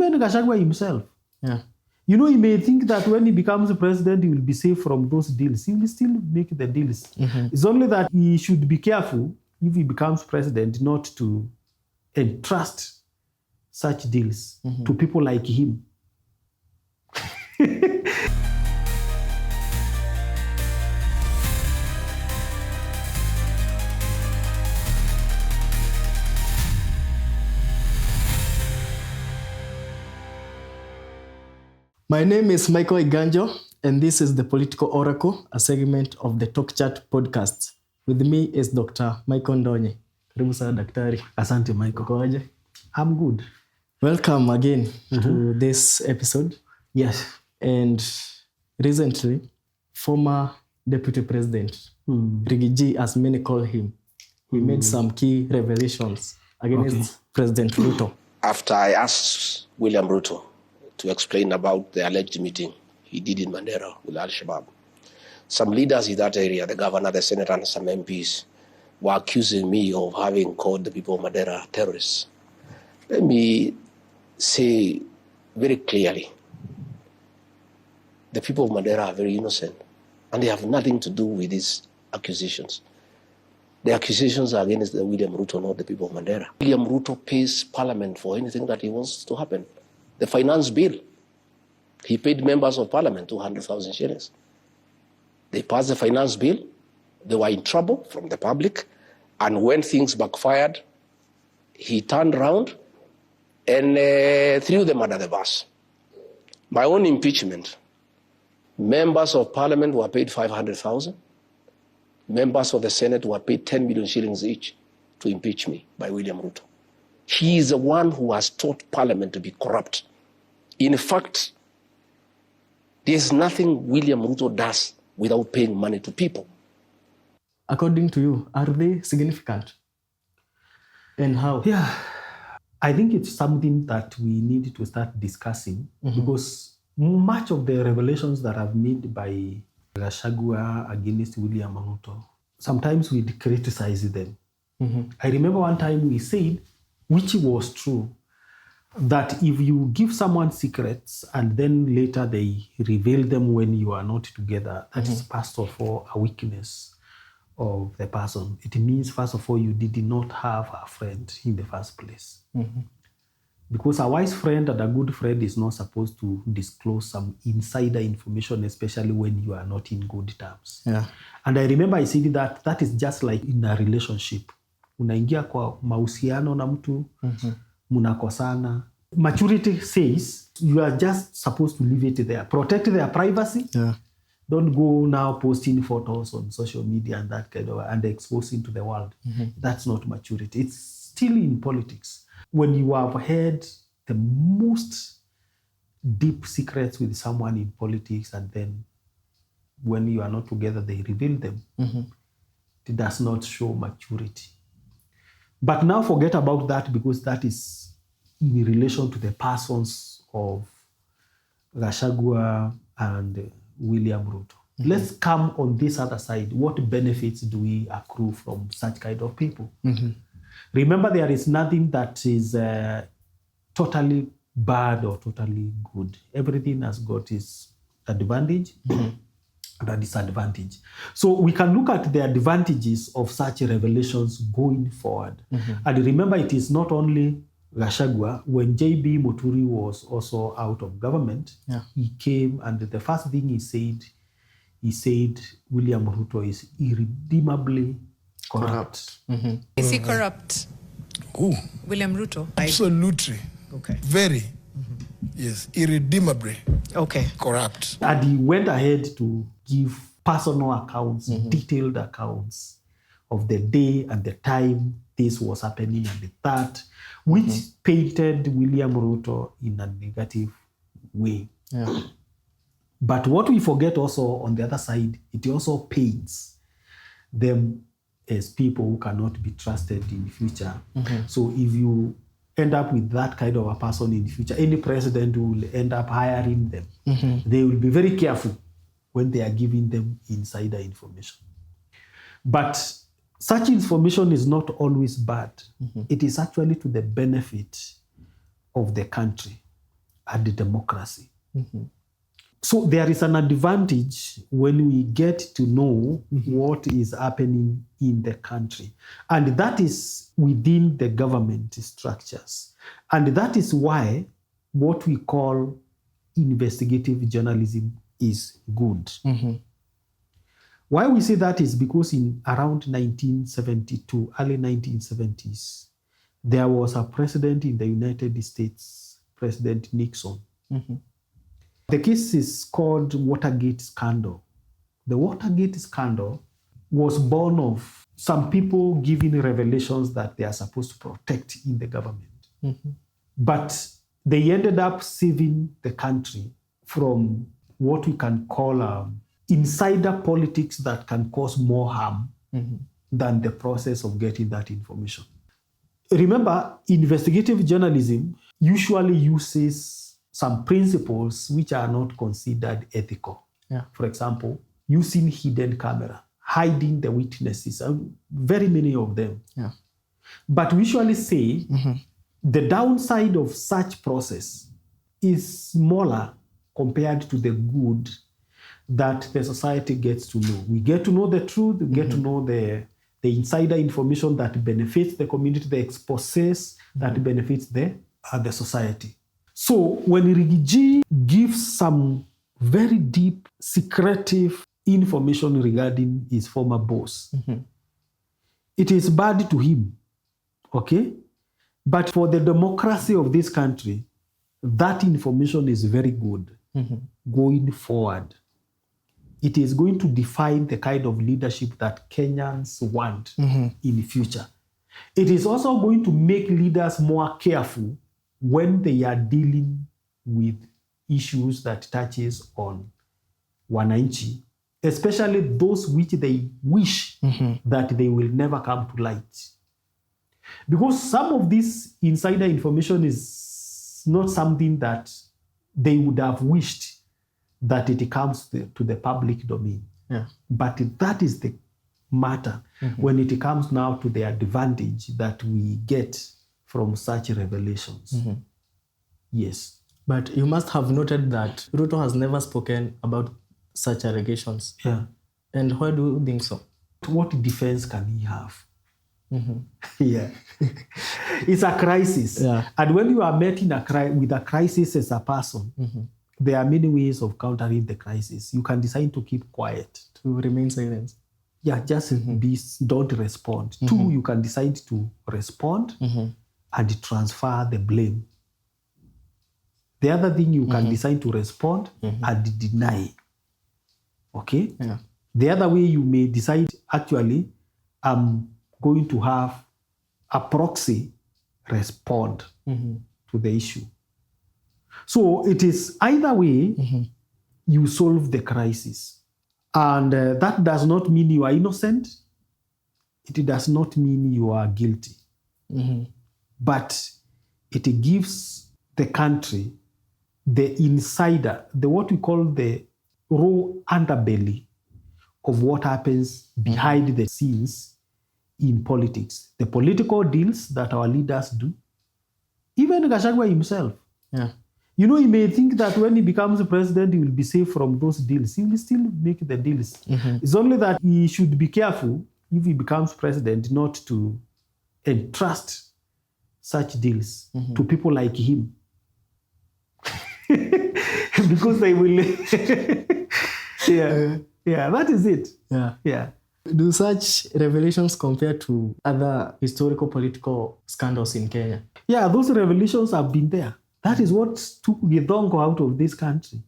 Even Gachagua himself. Yeah. You know, he may think that when he becomes president, he will be safe from those deals. He will still make the deals. It's only that he should be careful if he becomes president not to entrust such deals to people like him. My name is Michael Iganjo, and this is the Political Oracle, a segment of the Talk Chat podcast. With me is Dr. Michael Ndonye. Karibu sana daktari. Asante Michael. Ukoaje? I'm good. Welcome again to this episode. Yes. And recently, former Deputy President, Rigathi, as many call him, he made some key revelations against President Ruto. After I asked William Ruto to explain about the alleged meeting he did in Mandera with Al-Shabaab, some leaders in that area, the governor, the senator, and some MPs, were accusing me of having called the people of Mandera terrorists. Let me say very clearly, the people of Mandera are very innocent, and they have nothing to do with these accusations. The accusations are against William Ruto, not the people of Mandera. William Ruto pays Parliament for anything that he wants to happen. The finance bill, he paid members of Parliament 200,000 shillings. They passed the finance bill. They were in trouble from the public. And when things backfired, he turned around and threw them under the bus. My own impeachment, members of Parliament were paid 500,000. Members of the Senate were paid 10 million shillings each to impeach me by William Ruto. He is the one who has taught Parliament to be corrupt. In fact, there's nothing William Ruto does without paying money to people. According to you, are they significant? And how? Yeah, I think it's something that we need to start discussing because much of the revelations that are made by Gachagua against William Ruto, sometimes we criticize them. I remember one time we said, which was true, that if you give someone secrets and then later they reveal them when you are not together, that is first of all a weakness of the person. It means first of all you did not have a friend in the first place. Because a wise friend and a good friend is not supposed to disclose some insider information, especially when you are not in good terms. Yeah. And I remember I said that that is just like in a relationship. Unaingia kwa mahusiano na mtu, munakosana. Maturity says you are just supposed to leave it there. Protect their privacy. Yeah. Don't go now posting photos on social media and that kind of, and exposing to the world. That's not maturity. It's still in politics. When you have had the most deep secrets with someone in politics and then when you are not together, they reveal them, it does not show maturity. But now forget about that because that is in relation to the persons of Gachagua and William Ruto. Let's come on this other side. What benefits do we accrue from such kind of people? Remember, there is nothing that is totally bad or totally good. Everything has got its advantage and a disadvantage. So we can look at the advantages of such revelations going forward. And remember, it is not only Gachagua. When J.B. Muturi was also out of government, he came and the first thing he said William Ruto is irredeemably corrupt. Is he corrupt? Who? William Ruto? Absolutely. Okay. Very. Yes. Irredeemably. Okay. Corrupt. And he went ahead to give personal accounts, detailed accounts of the day and the time this was happening and that, which painted William Ruto in a negative way. Yeah. But what we forget also on the other side, it also paints them as people who cannot be trusted in the future. So if you end up with that kind of a person in the future, any president will end up hiring them. They will be very careful when they are giving them insider information. But such information is not always bad. It is actually to the benefit of the country. and democracy. So there is an advantage when we get to know what is happening in the country. And that is within the government structures. And that is why what we call investigative journalism is good. Why we say that is because in around 1972, early 1970s, there was a president in the United States, President Nixon. The case is called Watergate scandal. The Watergate scandal was born of some people giving revelations that they are supposed to protect in the government. But they ended up saving the country from what we can call insider politics that can cause more harm than the process of getting that information. Remember, investigative journalism usually uses some principles which are not considered ethical. For example, using hidden camera, hiding the witnesses, very many of them. But we usually say the downside of such process is smaller compared to the good that the society gets to know. We get to know the truth, we get to know the insider information that benefits the community, the exposés that benefits the society. So when Rigathi gives some very deep, secretive information regarding his former boss, it is bad to him, okay? But for the democracy of this country, that information is very good going forward. It is going to define the kind of leadership that Kenyans want in the future. It is also going to make leaders more careful when they are dealing with issues that touches on wananchi, especially those which they wish that they will never come to light. Because some of this insider information is not something that they would have wished that it comes to the public domain. But that is the matter when it comes now to the advantage that we get from such revelations. Yes. But you must have noted that Ruto has never spoken about such allegations. And why do you think so? What defense can he have? It's a crisis. And when you are met with a crisis as a person, there are many ways of countering the crisis. You can decide to keep quiet. To remain silent. Don't respond. Two, you can decide to respond and transfer the blame. The other thing, you can decide to respond and deny. Okay? The other way, you may decide, actually, I'm going to have a proxy respond to the issue. So it is either way you solve the crisis. And that does not mean you are innocent. It does not mean you are guilty. But it gives the country the insider, what we call the raw underbelly of what happens behind the scenes in politics. The political deals that our leaders do. Even Gachagua himself. You know, he may think that when he becomes president, he will be safe from those deals. He will still make the deals. It's only that he should be careful if he becomes president not to entrust such deals to people like him. Because they will... that is it. Do such revelations compare to other historical political scandals in Kenya? Those revelations have been there. That is what took Githongo out of this country.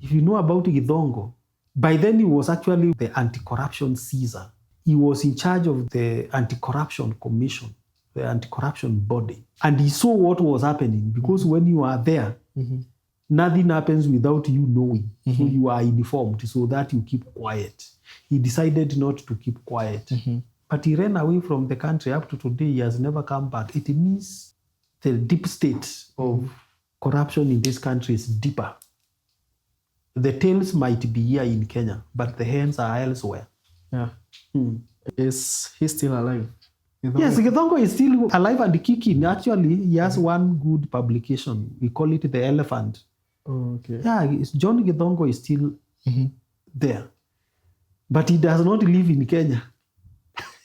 If you know about Githongo, by then he was actually the anti-corruption Caesar. He was in charge of the anti-corruption commission, the anti-corruption body. And he saw what was happening because when you are there, nothing happens without you knowing. So you are informed so that you keep quiet. He decided not to keep quiet. But he ran away from the country. Up to today, he has never come back. It means the deep state of corruption in this country is deeper. The tails might be here in Kenya, but the hands are elsewhere. Is he still alive? Yes, Githongo is still alive and kicking. Actually, he has one good publication. We call it The Elephant. Oh, okay. Yeah, John Githongo is still there. But he does not live in Kenya.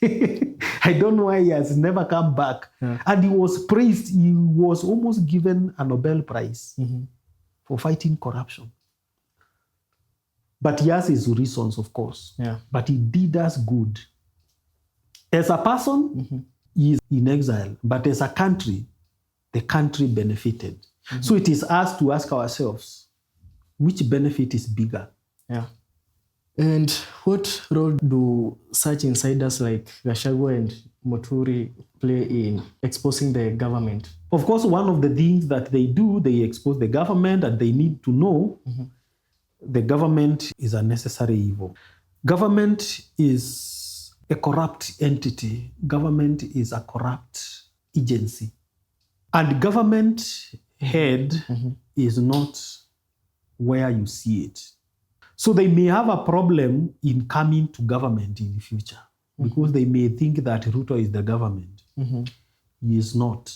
I don't know why he has never come back. Yeah. And he was praised. He was almost given a Nobel Prize for fighting corruption. But he has his reasons, of course. Yeah. But he did us good. As a person, he is in exile. But as a country, the country benefited. So it is us to ask ourselves, which benefit is bigger? Yeah. And what role do such insiders like Gachagua and Muturi play in exposing the government? Of course, one of the things that they do, they expose the government, and they need to know the government is a necessary evil. Government is a corrupt entity. Government is a corrupt agency. And government head is not where you see it. So they may have a problem in coming to government in the future because they may think that Ruto is the government. He is not.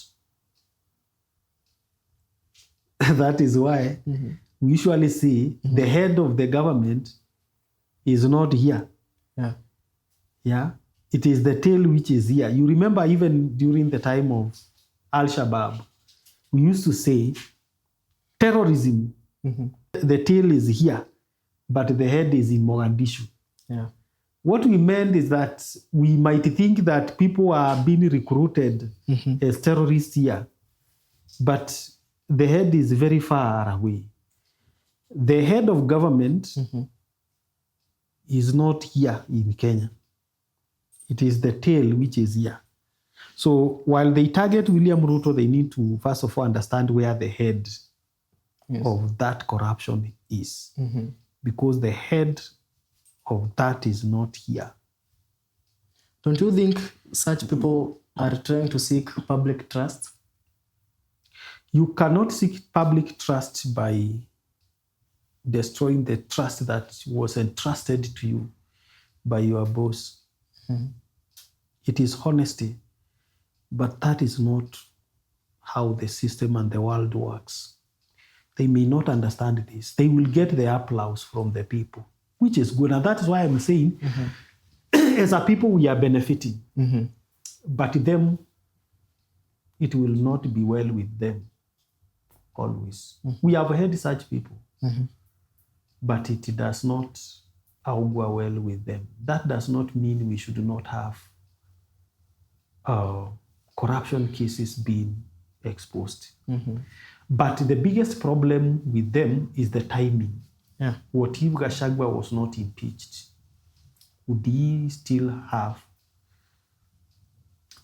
That is why we usually see the head of the government is not here. Yeah. Yeah. It is the tail which is here. You remember even during the time of Al-Shabaab, we used to say terrorism, the tail is here, but the head is in Mogadishu. Yeah. What we meant is that we might think that people are being recruited as terrorists here, but the head is very far away. The head of government is not here in Kenya. It is the tail which is here. So while they target William Ruto, they need to first of all understand where the head of that corruption is. Because the head of that is not here. Don't you think such people are trying to seek public trust? You cannot seek public trust by destroying the trust that was entrusted to you by your boss. It is honesty, but that is not how the system and the world works. They may not understand this. They will get the applause from the people, which is good. And that is why I'm saying, as a people, we are benefiting. But them, it will not be well with them always. We have had such people, but it does not augur well with them. That does not mean we should not have corruption cases being exposed. But the biggest problem with them is the timing. Yeah. What if Gachagua was not impeached? Would he still have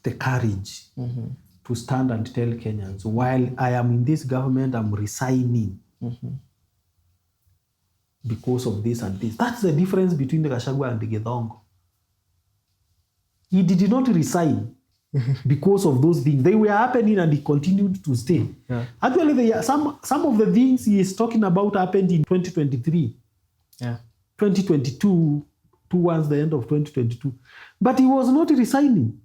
the courage to stand and tell Kenyans, while I am in this government, I'm resigning because of this and this? That's the difference between Gachagua and Githongo. He did not resign because of those things. They were happening and he continued to stay. Yeah. Actually, some of the things he is talking about happened in 2023. Yeah. 2022, towards the end of 2022. But he was not resigning.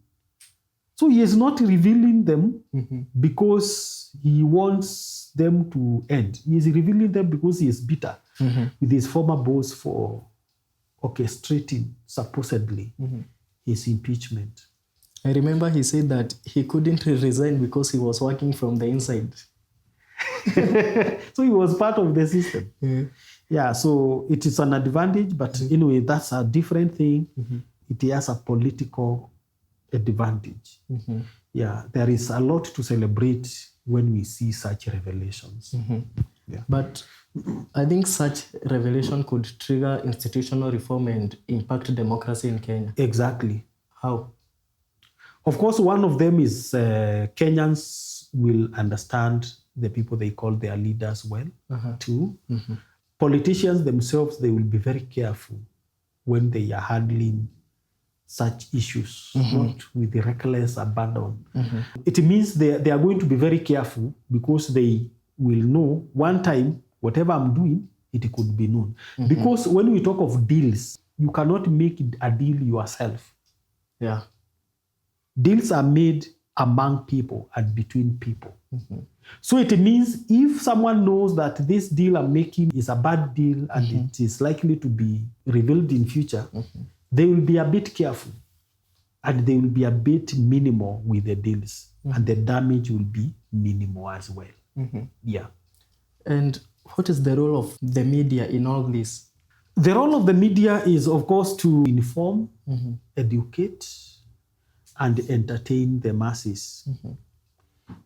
So he is not revealing them because he wants them to end. He is revealing them because he is bitter with his former boss for orchestrating, supposedly, his impeachment. I remember he said that he couldn't resign because he was working from the inside. So he was part of the system. Yeah, so it is an advantage, but anyway, that's a different thing. It has a political advantage. Yeah, there is a lot to celebrate when we see such revelations. Yeah. But I think such revelation could trigger institutional reform and impact democracy in Kenya. Exactly. How? Of course, one of them is Kenyans will understand the people they call their leaders well, too. Politicians themselves, they will be very careful when they are handling such issues, not with reckless abandon. It means they are going to be very careful because they will know one time, whatever I'm doing, it could be known. Because when we talk of deals, you cannot make a deal yourself. Yeah. Deals are made among people and between people. So it means if someone knows that this deal I'm making is a bad deal and it is likely to be revealed in future, they will be a bit careful and they will be a bit minimal with the deals and the damage will be minimal as well. Yeah. And what is the role of the media in all this? The role of the media is, of course, to inform, educate, and entertain the masses.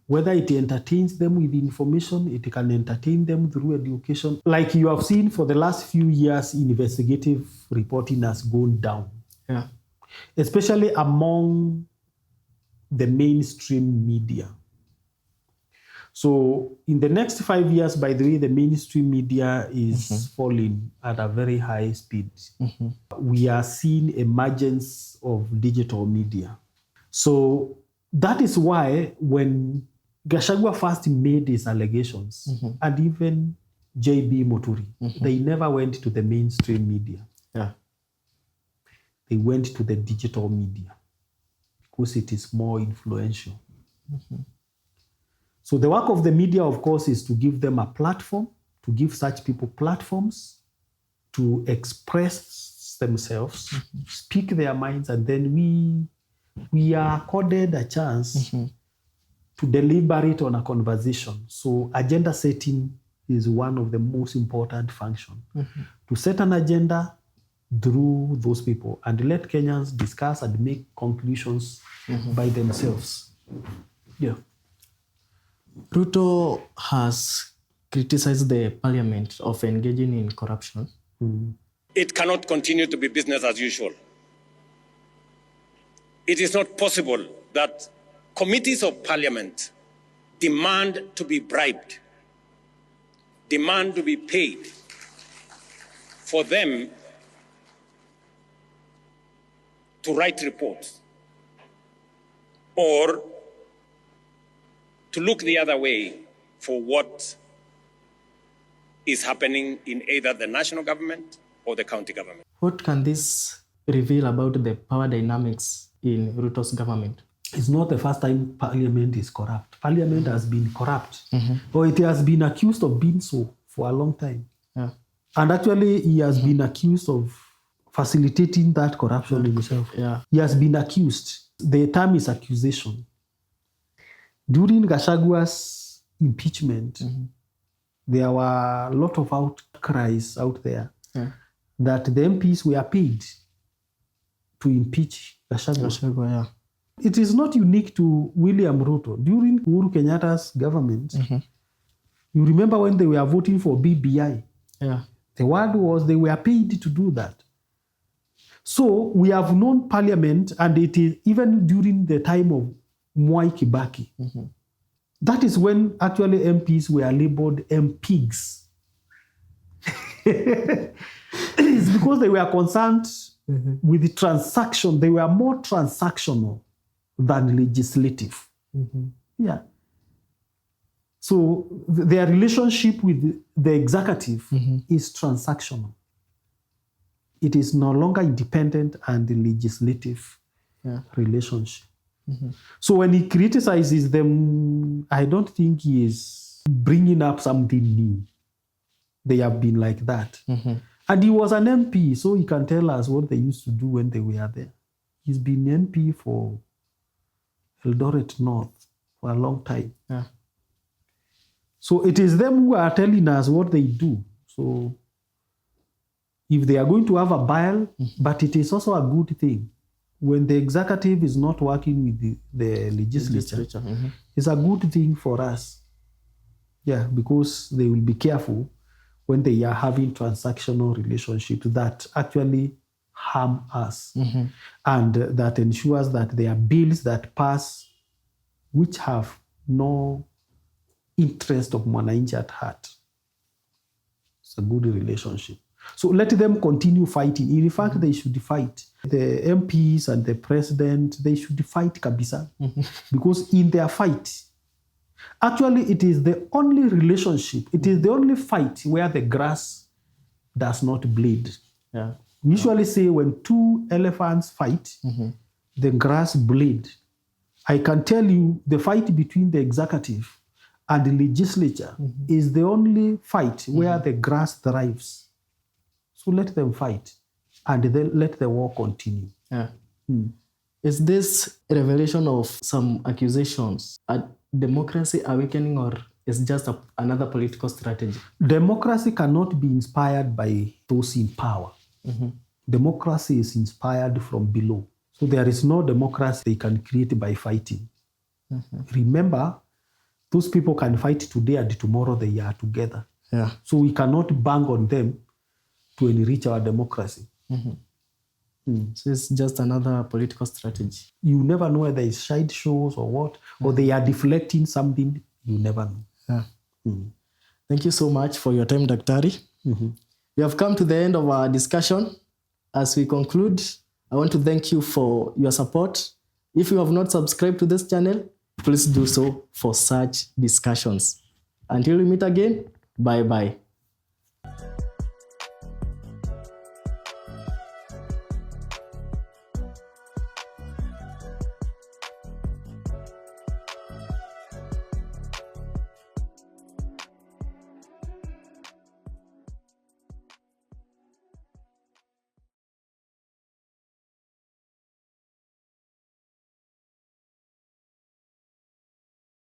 Whether it entertains them with information, it can entertain them through education. Like you have seen for the last few years, investigative reporting has gone down. Yeah. Especially among the mainstream media. So in the next 5 years, by the way, the mainstream media is falling at a very high speed. We are seeing emergence of digital media. So that is why when Gachagua first made his allegations, and even J.B. Muturi, they never went to the mainstream media. Yeah. They went to the digital media because it is more influential. So the work of the media, of course, is to give them a platform, to give such people platforms to express themselves, speak their minds, and then we are accorded a chance to deliberate on a conversation. So agenda setting is one of the most important functions. To set an agenda through those people and let Kenyans discuss and make conclusions by themselves. Yeah. Ruto has criticized the parliament of engaging in corruption. It cannot continue to be business as usual. It is not possible that committees of parliament demand to be bribed, demand to be paid for them to write reports or to look the other way for what is happening in either the national government or the county government. What can this reveal about the power dynamics in Ruto's government? It's not the first time parliament is corrupt. Parliament has been corrupt, or it has been accused of being so for a long time. Yeah. And actually, he has been accused of facilitating that corruption himself. Yeah. He has been accused. The term is accusation. During Gachagua's impeachment, there were a lot of outcries out there that the MPs were paid to impeach Gachagua. Yeah. It is not unique to William Ruto. During Uhuru Kenyatta's government, you remember when they were voting for BBI? Yeah. The word was they were paid to do that. So we have known parliament, and it is even during the time of Mwai Kibaki. That is when actually MPs were labeled MPigs. It's because they were concerned with the transaction. They were more transactional than legislative. Yeah. So their relationship with the executive is transactional. It is no longer independent and legislative relationship. So when he criticizes them, I don't think he is bringing up something new. They have been like that. And he was an MP, so he can tell us what they used to do when they were there. He's been MP for Eldoret North for a long time. Yeah. So it is them who are telling us what they do. So if they are going to have a bile, but it is also a good thing. When the executive is not working with the legislature, it's a good thing for us. Yeah, because they will be careful when they are having transactional relationships that actually harm us. And that ensures that there are bills that pass which have no interest of Mwananchi at heart. It's a good relationship. So let them continue fighting. In fact, they should fight. The MPs and the president, they should fight kabisa. Because in their fight, actually it is the only relationship, it is the only fight where the grass does not bleed. Yeah. We usually say when two elephants fight, the grass bleed I can tell you the fight between the executive and the legislature is the only fight where the grass thrives. So let them fight and then let the war continue. Yeah. Is this revelation of some accusations a democracy awakening, or is just another political strategy? Democracy cannot be inspired by those in power. Democracy is inspired from below. So there is no democracy they can create by fighting. Remember, those people can fight today and tomorrow they are together. Yeah. So we cannot bang on them to enrich our democracy. So it's just another political strategy. You never know whether it's side shows or what, or they are deflecting something. You never know. Yeah. Thank you so much for your time, Daktari. We have come to the end of our discussion. As we conclude, I want to thank you for your support. If you have not subscribed to this channel, please do so for such discussions. Until we meet again, bye-bye.